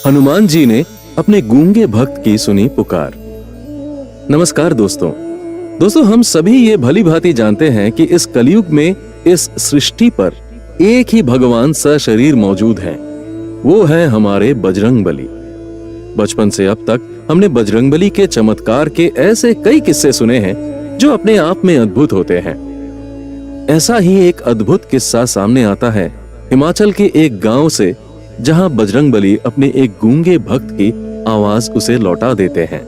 हनुमान जी ने अपने गूंगे भक्त की सुनी पुकार। नमस्कार दोस्तों, हम सभी ये भली भांति जानते हैं कि इस कलयुग में इस सृष्टि पर एक ही भगवान सशरीर मौजूद है, वो है हमारे बजरंगबली। बचपन से अब तक हमने बजरंगबली के चमत्कार के ऐसे कई किस्से सुने हैं जो अपने आप में अद्भुत होते हैं। ऐसा ही एक अद्भुत किस्सा सामने आता है हिमाचल के एक गांव से, जहां बजरंगबली अपने एक गूंगे भक्त की आवाज उसे लौटा देते हैं।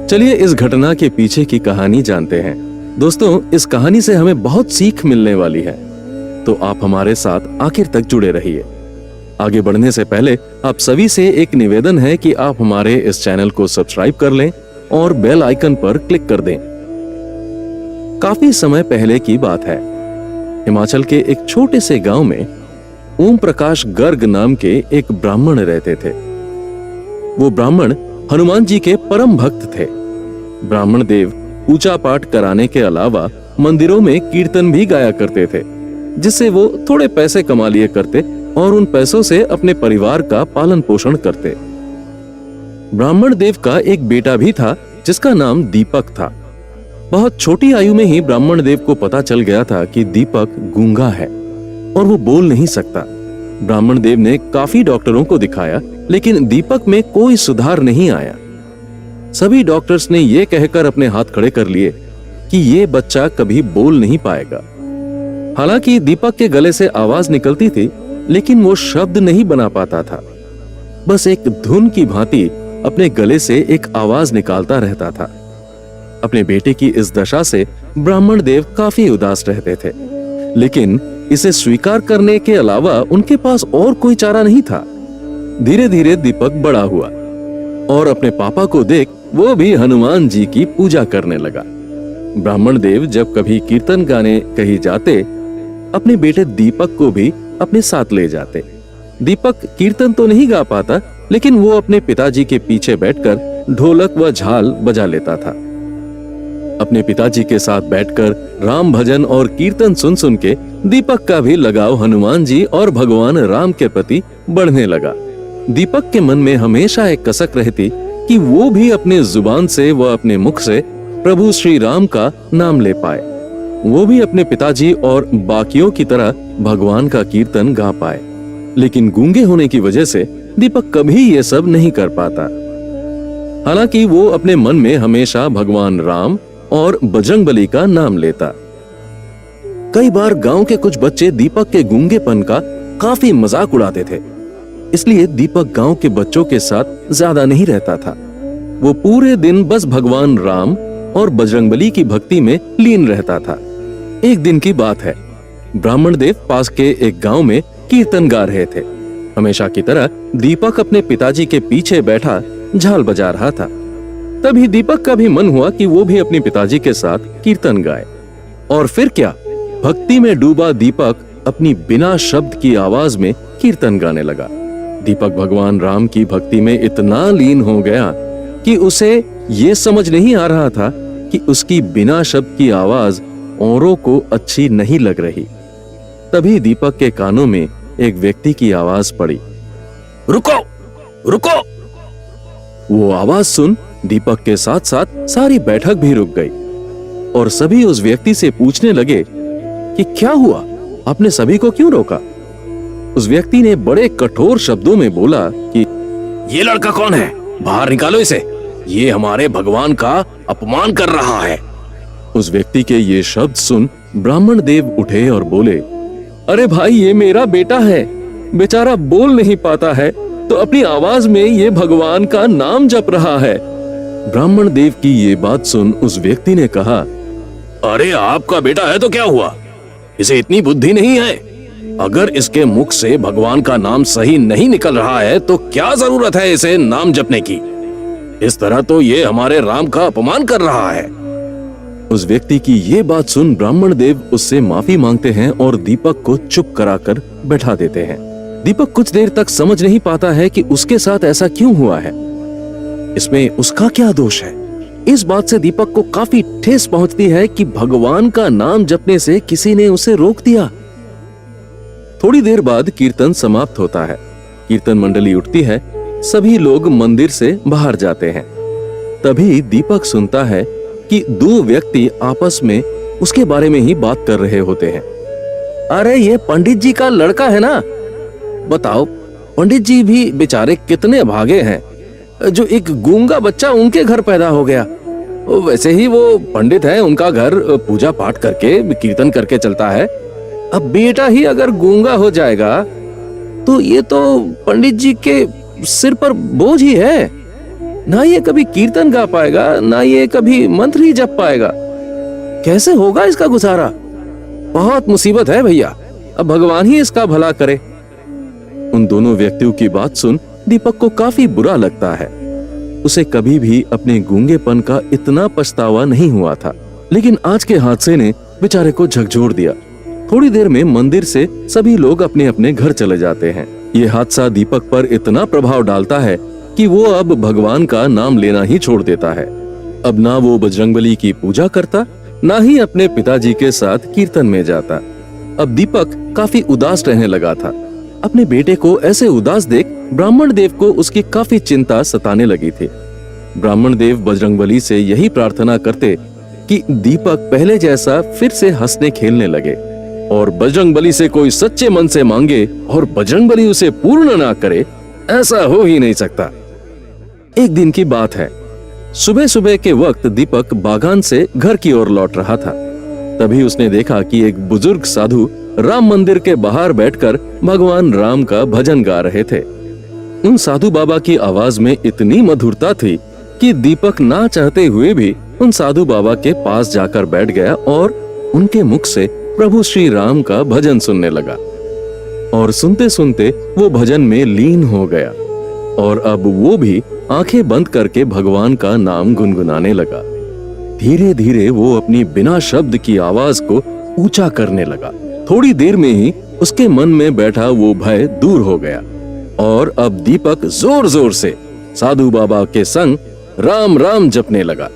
चलिए इस घटना के पीछे की कहानी जानते हैं। दोस्तों, इस कहानी से हमें बहुत सीख मिलने वाली है, तो आप हमारे साथ आखिर तक जुड़े रहिए। आगे बढ़ने से पहले आप सभी से एक निवेदन है कि आप हमारे इस चैनल को सब्सक्राइब कर लें और बेल आइकन पर क्लिक कर दें। काफी समय पहले की बात है, हिमाचल के एक छोटे से गांव में ओम प्रकाश गर्ग नाम के एक ब्राह्मण रहते थे। वो ब्राह्मण हनुमान जी के परम भक्त थे। ब्राह्मण देव पूजा पाठ कराने के अलावा मंदिरों में कीर्तन भी गाया करते थे, जिससे वो थोड़े पैसे कमा लिए करते और उन पैसों से अपने परिवार का पालन पोषण करते। ब्राह्मण देव का एक बेटा भी था जिसका नाम दीपक था। बहुत छोटी आयु में ही ब्राह्मण देव को पता चल गया था कि दीपक गूंगा है और वो बोल नहीं सकता। ब्राह्मण देव ने काफी डॉक्टरों को दिखाया, लेकिन दीपक में कोई सुधार नहीं आया। सभी डॉक्टर्स ने ये कहकर अपने हाथ खड़े कर लिए कि ये बच्चा कभी बोल नहीं पाएगा। हालांकि दीपक के गले से आवाज निकलती थी, लेकिन वो शब्द नहीं बना पाता था। बस एक धुन की भांति अपने गले से एक आवाज निकालता रहता था। अपने बेटे की इस दशा से ब्राह्मण देव काफी उदास रहते थे, लेकिन इसे स्वीकार करने के अलावा उनके पास और कोई चारा नहीं था। धीरे धीरे दीपक बड़ा हुआ और अपने पापा को देख वो भी हनुमान जी की पूजा करने लगा। ब्राह्मण देव जब कभी कीर्तन गाने कहीं जाते, अपने बेटे दीपक को भी अपने साथ ले जाते। दीपक कीर्तन तो नहीं गा पाता, लेकिन वो अपने पिताजी के पीछे बैठकर ढोलक व झाल बजा लेता था। अपने पिताजी के साथ बैठकर राम भजन और कीर्तन सुन सुन के दीपक का भी लगाव हनुमान जी और भगवान राम के प्रति बढ़ने लगा। दीपक के मन में हमेशा एक कसक रहती कि वो भी अपने जुबान से व अपने मुख से प्रभु श्री राम का नाम ले पाए, वो भी अपने पिताजी और बाकियों की तरह भगवान का कीर्तन गा पाए। लेकिन गूंगे होने की वजह से दीपक कभी ये सब नहीं कर पाता। हालांकि वो अपने मन में हमेशा भगवान राम और बजरंगबली का नाम लेता। कई बार गांव के कुछ बच्चे दीपक के गूंगेपन का काफी मजाक उड़ाते थे, इसलिए दीपक गांव के बच्चों के साथ ज्यादा नहीं रहता था। वो पूरे दिन बस भगवान राम और बजरंगबली की भक्ति में लीन रहता था। एक दिन की बात है, ब्राह्मण देव पास के एक गांव में कीर्तन गा रहे थे। हमेशा की तरह दीपक अपने पिताजी के पीछे बैठा झाल बजा रहा था। तभी दीपक का भी मन हुआ कि वो भी अपने पिताजी के साथ कीर्तन गाए। और फिर क्या, भक्ति में डूबा दीपक अपनी बिना शब्द की आवाज में कीर्तन गाने लगा। दीपक भगवान राम की भक्ति में इतना लीन हो गया कि उसे ये समझ नहीं आ रहा था कि उसकी बिना शब्द की आवाज औरों को अच्छी नहीं लग रही। तभी दीपक के कानों में एक व्यक्ति की आवाज पड़ी, रुको रुको। वो आवाज सुन दीपक के साथ साथ सारी बैठक भी रुक गई और सभी उस व्यक्ति से पूछने लगे कि क्या हुआ, आपने सभी को क्यों रोका। उस व्यक्ति ने बड़े कठोर शब्दों में बोला कि ये लड़का कौन है, बाहर निकालो इसे, ये हमारे भगवान का अपमान कर रहा है। उस व्यक्ति के ये शब्द सुन ब्राह्मण देव उठे और बोले, अरे भाई, ये मेरा बेटा है, बेचारा बोल नहीं पाता है तो अपनी आवाज में ये भगवान का नाम जप रहा है। ब्राह्मण देव की ये बात सुन उस व्यक्ति ने कहा, अरे आपका बेटा है तो क्या हुआ, इसे इतनी बुद्धि नहीं है। अगर इसके मुख से भगवान का नाम सही नहीं निकल रहा है तो क्या जरूरत है इसे नाम जपने की। इस तरह तो ये हमारे राम का अपमान कर रहा है। उस व्यक्ति की ये बात सुन ब्राह्मण देव उससे माफी मांगते हैं और दीपक को चुप कराकर बैठा देते हैं। दीपक कुछ देर तक समझ नहीं पाता है कि उसके साथ ऐसा क्यों हुआ है, इसमें उसका क्या दोष है। इस बात से दीपक को काफी ठेस पहुंचती है कि भगवान का नाम जपने से किसी ने उसे रोक दिया। थोड़ी देर बाद कीर्तन समाप्त होता है। कीर्तन मंडली उठती है सभी लोग मंदिर से बाहर जाते हैं। तभी दीपक सुनता है कि दो व्यक्ति आपस में उसके बारे में ही बात कर रहे होते हैं। अरे ये पंडित जी का लड़का है ना? बताओ, पंडित जी भी बेचारे कितने भागे हैं जो एक गूंगा बच्चा उनके घर पैदा हो गया। वैसे ही वो पंडित है, उनका घर पूजा पाठ करके कीर्तन करके चलता है। अब बेटा ही अगर गूंगा हो जाएगा तो ये तो पंडित जी के सिर पर बोझ ही है। ना ये कभी कीर्तन गा पाएगा, ना ये कभी मंत्र ही जप पाएगा। कैसे होगा इसका गुजारा? बहुत मुसीबत है भैया, अब भगवान ही इसका भला करे। उन दोनों व्यक्तियों की बात सुन दीपक को काफी बुरा लगता है। उसे कभी भी अपने गूंगेपन का इतना पछतावा नहीं हुआ था, लेकिन आज के हादसे ने बेचारे को झकझोर दिया। थोड़ी देर में मंदिर से सभी लोग अपने अपने घर चले जाते हैं। ये हादसा दीपक पर इतना प्रभाव डालता है कि वो अब भगवान का नाम लेना ही छोड़ देता है। अब ना वो बजरंगबली की पूजा करता, ना ही अपने पिताजी के साथ कीर्तन में जाता। अब दीपक काफी उदास रहने लगा था। अपने बेटे को ऐसे उदास देख ब्राह्मण देव को उसकी काफी चिंता सताने लगी थी। ब्राह्मण देव बजरंगबली से यही प्रार्थना करते कि दीपक पहले जैसा फिर से हंसने खेलने लगे, और बजरंगबली से कोई सच्चे मन से मांगे और बजरंगबली उसे पूर्ण ना करे, ऐसा हो ही नहीं सकता। एक दिन की बात है, सुबह सुबह के वक्त दीपक बागान से घर की ओर लौट रहा था। तभी उसने देखा कि एक बुजुर्ग साधु राम मंदिर के बाहर बैठकर भगवान राम का भजन गा रहे थे। उन साधु बाबा की आवाज में इतनी मधुरता थी कि दीपक ना चाहते हुए भी उन साधु बाबा के पास जाकर बैठ गया और उनके मुख से प्रभु श्री राम का भजन सुनने लगा। और सुनते सुनते वो भजन में लीन हो गया, और अब वो भी आंखें बंद करके भगवान का नाम गुनगुनाने लगा। धीरे धीरे वो अपनी बिना शब्द की आवाज को ऊंचा करने लगा। थोड़ी देर में ही उसके मन में बैठा वो भय दूर हो गया, और अब दीपक जोर जोर से साधु बाबा के संग राम राम जपने लगा।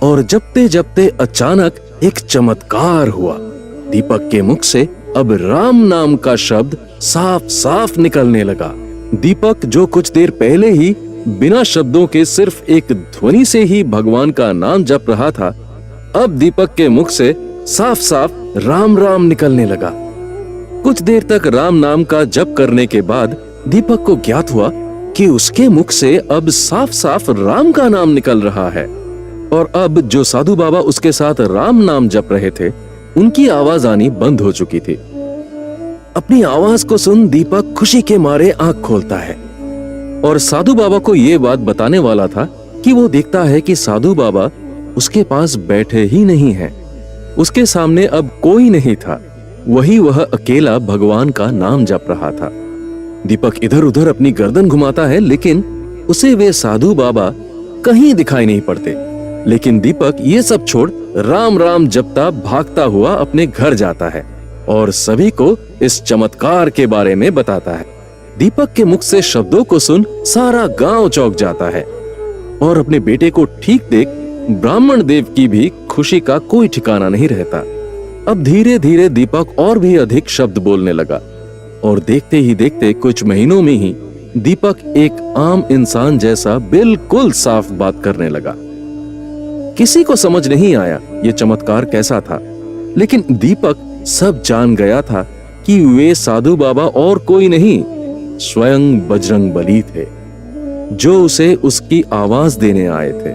और जपते जपते अचानक एक चमत्कार हुआ। दीपक के मुख से अब राम नाम का शब्द साफ साफ निकलने लगा। दीपक जो कुछ देर पहले ही बिना शब्दों के सिर्फ एक ध्वनि से ही भगवान का नाम जप रहा था, अब दीपक के मुख से साफ साफ राम राम निकलने लगा। कुछ देर तक राम नाम का जप करने के बाद दीपक को ज्ञात हुआ कि उसके मुख से अब साफ साफ राम का नाम निकल रहा है। और अब जो साधु बाबा उसके साथ राम नाम जप रहे थे, उनकी आवाज आनी बंद हो चुकी थी। अपनी आवाज को सुन दीपक खुशी के मारे आंख खोलता है, और साधु बाबा को ये बात बताने वाला था कि वो देखता है कि साधु बाबा उसके पास बैठे ही नहीं हैं। उसके सामने अब कोई नहीं था, वह अकेला भगवान का नाम जप रहा था। दीपक इधर उधर अपनी गर्दन घुमाता है, लेकिन उसे वे साधु बाबा कहीं दिखाई नहीं पड़ते। लेकिन दीपक ये सब छोड़ राम राम जपता भागता हुआ अपने घर जाता है और सभी को इस चमत्कार के बारे में बताता है। दीपक के मुख से शब्दों को सुन सारा गांव चौंक जाता है, और अपने बेटे को ठीक देख ब्राह्मण देव की भी खुशी का कोई ठिकाना नहीं रहता। अब धीरे धीरे दीपक और भी अधिक शब्द बोलने लगा, और देखते ही देखते कुछ महीनों में ही दीपक एक आम इंसान जैसा बिल्कुल साफ बात करने लगा। किसी को समझ नहीं आया ये चमत्कार कैसा था, लेकिन दीपक सब जान गया था कि वे साधु बाबा और कोई नहीं, स्वयं बजरंगबली थे, जो उसे उसकी आवाज देने आए थे।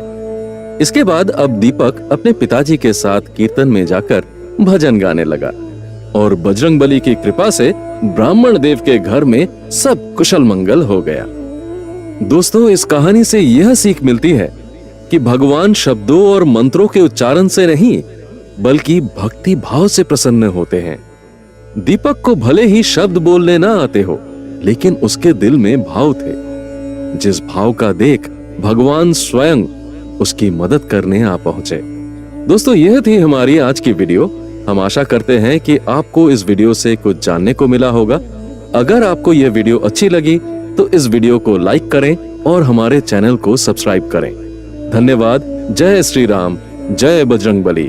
इसके बाद अब दीपक अपने पिताजी के साथ कीर्तन में जाकर भजन गाने लगा, और बजरंगबली की कृपा से ब्राह्मण देव के घर में सब कुशल मंगल हो गया। दोस्तों, इस कहानी से यह सीख मिलती है कि भगवान शब्दों और मंत्रों के उच्चारण से नहीं, बल्कि भक्ति भाव से प्रसन्न होते हैं। दीपक को भले ही शब्द बोलने ना आते हो, लेकिन उसके दिल में भाव थे, जिस भाव का देख भगवान स्वयं उसकी मदद करने आ पहुंचे। दोस्तों, यह थी हमारी आज की वीडियो। हम आशा करते हैं कि आपको इस वीडियो से कुछ जानने को मिला होगा। अगर आपको यह वीडियो अच्छी लगी तो इस वीडियो को लाइक करें और हमारे चैनल को सब्सक्राइब करें। धन्यवाद। जय श्री राम, जय बजरंगबली।